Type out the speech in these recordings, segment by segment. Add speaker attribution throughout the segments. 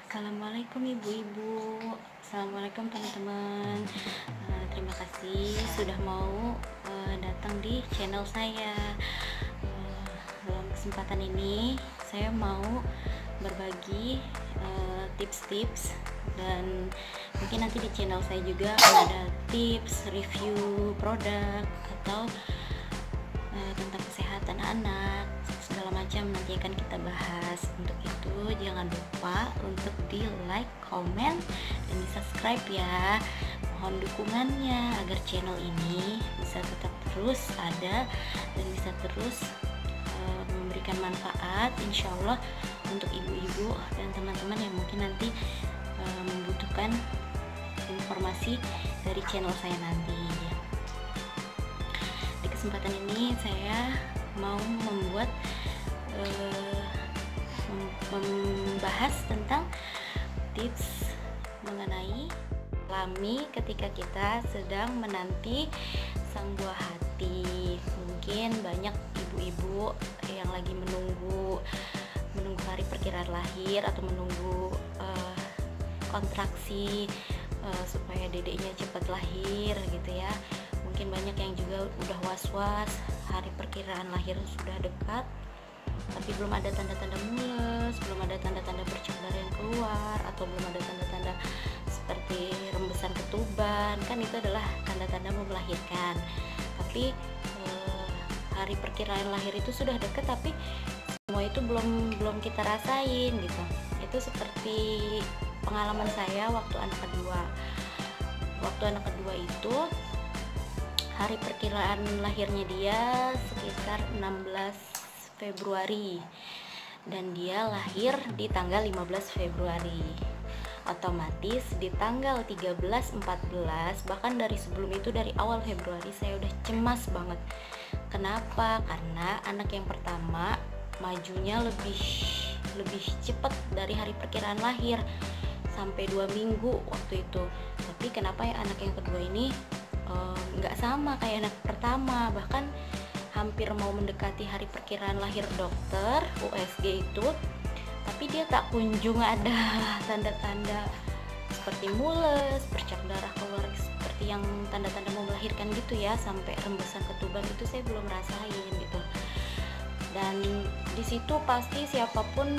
Speaker 1: Assalamualaikum ibu-ibu, assalamualaikum teman-teman. Terima kasih sudah mau datang di channel saya. Dalam kesempatan ini saya mau berbagi tips-tips, dan mungkin nanti di channel saya juga ada tips review produk atau tentang kesehatan anak, segala macam nanti akan kita bahas. Untuk itu jangan lupa untuk di like, comment, dan di subscribe ya. Mohon dukungannya agar channel ini bisa tetap terus ada dan bisa terus memberikan manfaat, insya Allah, untuk ibu-ibu dan teman-teman yang mungkin nanti membutuhkan informasi dari channel saya nanti. Di kesempatan ini saya mau membahas tentang tips mengenai alami ketika kita sedang menanti sang buah hati. Mungkin banyak ibu-ibu yang lagi menunggu hari perkiraan lahir atau menunggu kontraksi supaya dedeknya cepat lahir gitu ya. Mungkin banyak yang juga udah was-was, hari perkiraan lahir sudah dekat tapi belum ada tanda-tanda mules, belum ada tanda-tanda bercak darah yang keluar, atau belum ada tanda-tanda seperti rembesan ketuban. Kan itu adalah tanda-tanda mau melahirkan. Tapi hari perkiraan lahir itu sudah dekat tapi semua itu belum kita rasain gitu. Itu seperti pengalaman saya waktu anak kedua. Waktu anak kedua itu hari perkiraan lahirnya dia sekitar 16 Februari dan dia lahir di tanggal 15 Februari. Otomatis di tanggal 13, 14, bahkan dari sebelum itu, dari awal Februari saya udah cemas banget. Kenapa? Karena anak yang pertama majunya lebih cepat dari hari perkiraan lahir, sampai 2 minggu waktu itu. Tapi kenapa ya anak yang kedua ini nggak sama kayak anak pertama, bahkan hampir mau mendekati hari perkiraan lahir dokter USG itu, tapi dia tak kunjung ada tanda-tanda seperti mules, bercak darah keluar seperti yang tanda-tanda mau melahirkan gitu ya, sampai rembesan ketuban itu saya belum rasain gitu. Dan di situ pasti siapapun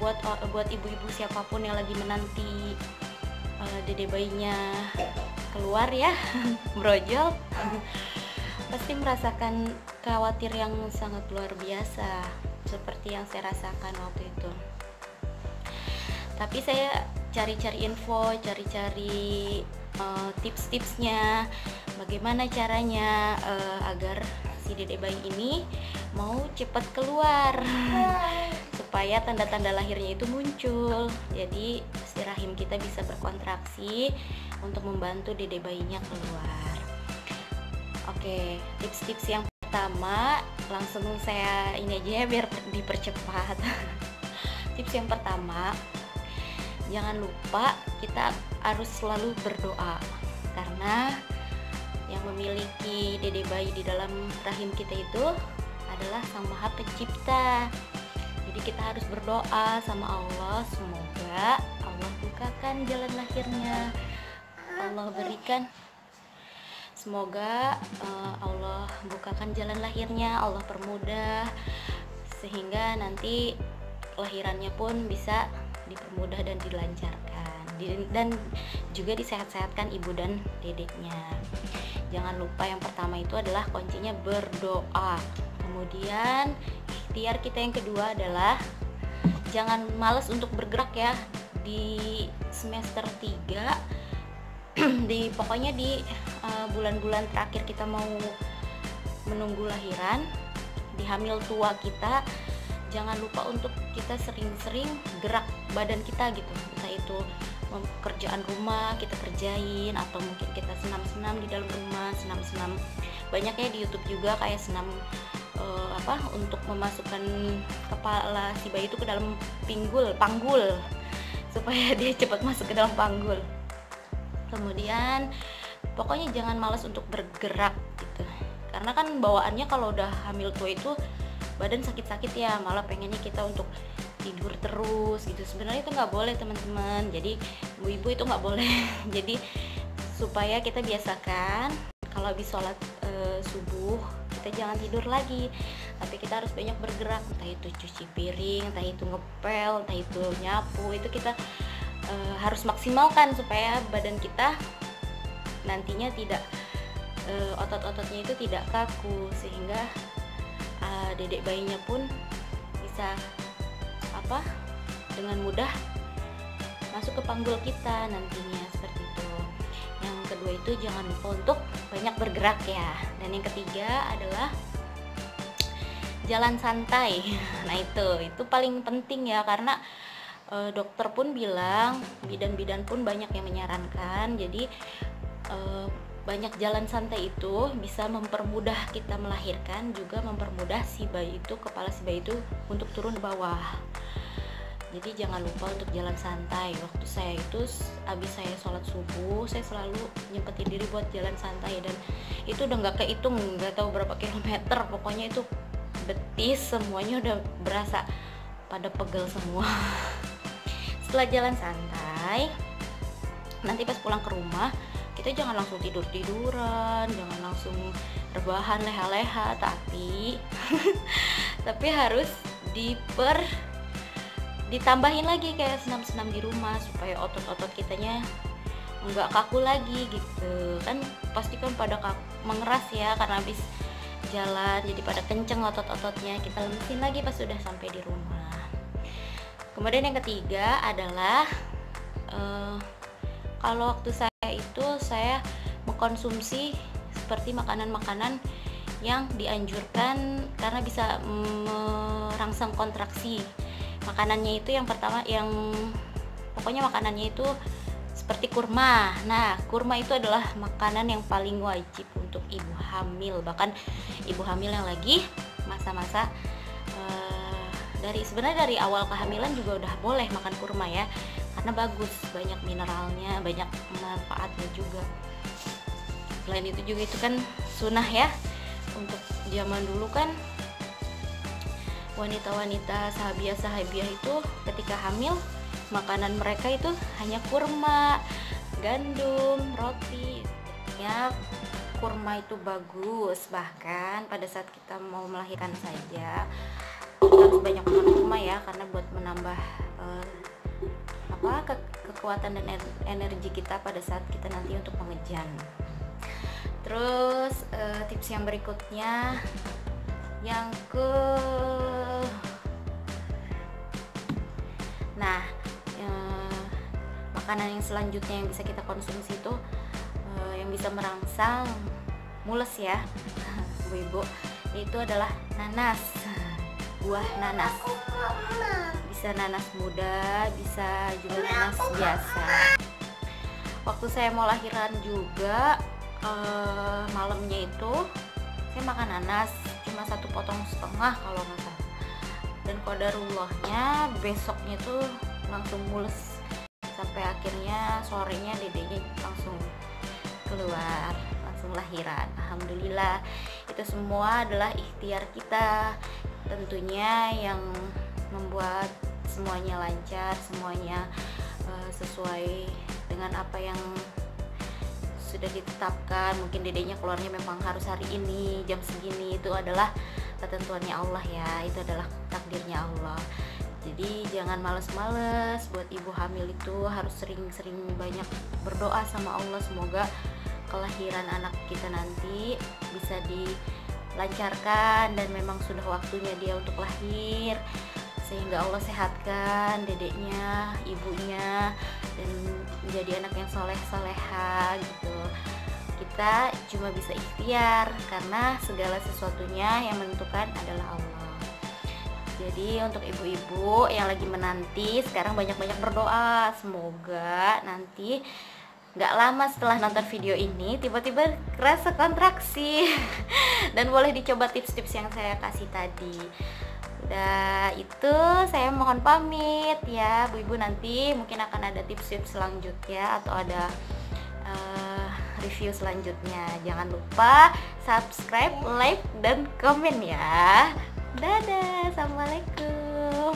Speaker 1: buat ibu-ibu siapapun yang lagi menanti dede bayinya keluar ya brojol pasti merasakan khawatir yang sangat luar biasa seperti yang saya rasakan waktu itu. Tapi saya cari-cari info, cari-cari tips-tipsnya, bagaimana caranya agar si dede bayi ini mau cepat keluar supaya tanda-tanda lahirnya itu muncul. Jadi si rahim kita bisa berkontraksi untuk membantu dede bayinya keluar. Oke, tips-tips yang pertama langsung saya ini aja ya biar dipercepat. Tips yang pertama, jangan lupa kita harus selalu berdoa, karena yang memiliki dede bayi di dalam rahim kita itu adalah Sang Maha Pencipta. Jadi kita harus berdoa sama Allah, semoga Allah bukakan jalan lahirnya, Allah berikan, semoga Allah bukakan jalan lahirnya, Allah permudah, sehingga nanti kelahirannya pun bisa dipermudah dan dilancarkan, dan juga disehat-sehatkan ibu dan dedeknya. Jangan lupa yang pertama itu adalah kuncinya berdoa. Kemudian ikhtiar kita yang kedua adalah jangan malas untuk bergerak ya. Di semester 3 pokoknya di bulan-bulan terakhir kita mau menunggu lahiran, di hamil tua kita, jangan lupa untuk kita sering-sering gerak badan kita gitu. Entah itu pekerjaan rumah kita kerjain, atau mungkin kita senam-senam di dalam rumah, senam-senam banyak ya di YouTube juga, kayak senam untuk memasukkan kepala si bayi itu ke dalam panggul supaya dia cepat masuk ke dalam panggul. Kemudian pokoknya jangan malas untuk bergerak gitu, karena kan bawaannya kalau udah hamil tua itu badan sakit-sakit ya, malah pengennya kita untuk tidur terus gitu. Sebenarnya itu nggak boleh teman-teman, jadi ibu-ibu itu nggak boleh. Jadi supaya kita biasakan kalau habis sholat subuh kita jangan tidur lagi, tapi kita harus banyak bergerak, entah itu cuci piring, entah itu ngepel, entah itu nyapu. Itu kita harus maksimalkan supaya badan kita nantinya tidak otot-ototnya itu tidak kaku, sehingga dedek bayinya pun bisa dengan mudah masuk ke panggul kita nantinya, seperti itu. Yang kedua itu jangan lupa untuk banyak bergerak ya. Dan yang ketiga adalah jalan santai. Nah itu paling penting ya, karena dokter pun bilang, bidan-bidan pun banyak yang menyarankan. Jadi banyak jalan santai itu bisa mempermudah kita melahirkan, juga mempermudah si bayi itu, kepala si bayi itu untuk turun ke bawah. Jadi jangan lupa untuk jalan santai. Waktu saya itu habis saya sholat subuh, saya selalu nyempetin diri buat jalan santai, dan itu udah nggak kehitung, nggak tahu berapa kilometer. Pokoknya itu betis semuanya udah berasa pada pegel semua. Setelah jalan santai, nanti pas pulang ke rumah kita jangan langsung tidur-tiduran, jangan langsung rebahan leha-leha, tapi harus ditambahin lagi kayak senam-senam di rumah supaya otot-otot kitanya nggak kaku lagi gitu kan. Pasti kan pada mengeras ya karena habis jalan, jadi pada kenceng otot-ototnya. Kita lemesin lagi pas sudah sampai di rumah. Kemudian yang ketiga adalah kalau waktu saya mengkonsumsi seperti makanan-makanan yang dianjurkan karena bisa merangsang kontraksi. Makanannya itu yang pertama, pokoknya makanannya itu seperti kurma. Nah, kurma itu adalah makanan yang paling wajib untuk ibu hamil, bahkan ibu hamil yang lagi masa-masa sebenarnya dari awal kehamilan juga udah boleh makan kurma ya, karena bagus, banyak mineralnya, banyak manfaatnya juga. Selain itu juga itu kan sunnah ya. Untuk zaman dulu kan wanita-wanita sahabiah itu ketika hamil makanan mereka itu hanya kurma, gandum, roti. Ya, kurma itu bagus, bahkan pada saat kita mau melahirkan saja kita harus banyak makan kurma ya, karena buat menambah kekuatan dan energi kita pada saat kita nanti untuk mengejan. Terus tips yang berikutnya, makanan yang selanjutnya yang bisa kita konsumsi itu yang bisa merangsang mules ya ibu-ibu, itu adalah nanas, buah nanas. Bisa nanas muda, bisa juga nanas biasa. Waktu saya mau lahiran juga malamnya itu saya makan nanas cuma 1,5 potong kalau nggak salah, dan qadarullahnya besoknya tuh langsung mules, sampai akhirnya sorenya dedenya langsung keluar, langsung lahiran. Alhamdulillah, itu semua adalah ikhtiar kita tentunya yang membuat semuanya lancar, semuanya sesuai dengan apa yang sudah ditetapkan. Mungkin dedenya keluarnya memang harus hari ini jam segini, itu adalah ketentuannya Allah ya, itu adalah takdirnya Allah. Jadi jangan males-males, buat ibu hamil itu harus sering-sering banyak berdoa sama Allah, semoga kelahiran anak kita nanti bisa dilancarkan dan memang sudah waktunya dia untuk lahir, sehingga Allah sehatkan dedeknya, ibunya, dan menjadi anak yang soleh-soleha gitu. Kita cuma bisa ikhtiar karena segala sesuatunya yang menentukan adalah Allah. Jadi untuk ibu-ibu yang lagi menanti sekarang banyak-banyak berdoa, semoga nanti gak lama setelah nonton video ini tiba-tiba kerasa kontraksi dan boleh dicoba tips-tips yang saya kasih tadi. Udah itu saya mohon pamit ya Bu Ibu, nanti mungkin akan ada tips-tips selanjutnya atau ada review selanjutnya. Jangan lupa subscribe, like, dan komen ya. Dadah, assalamualaikum.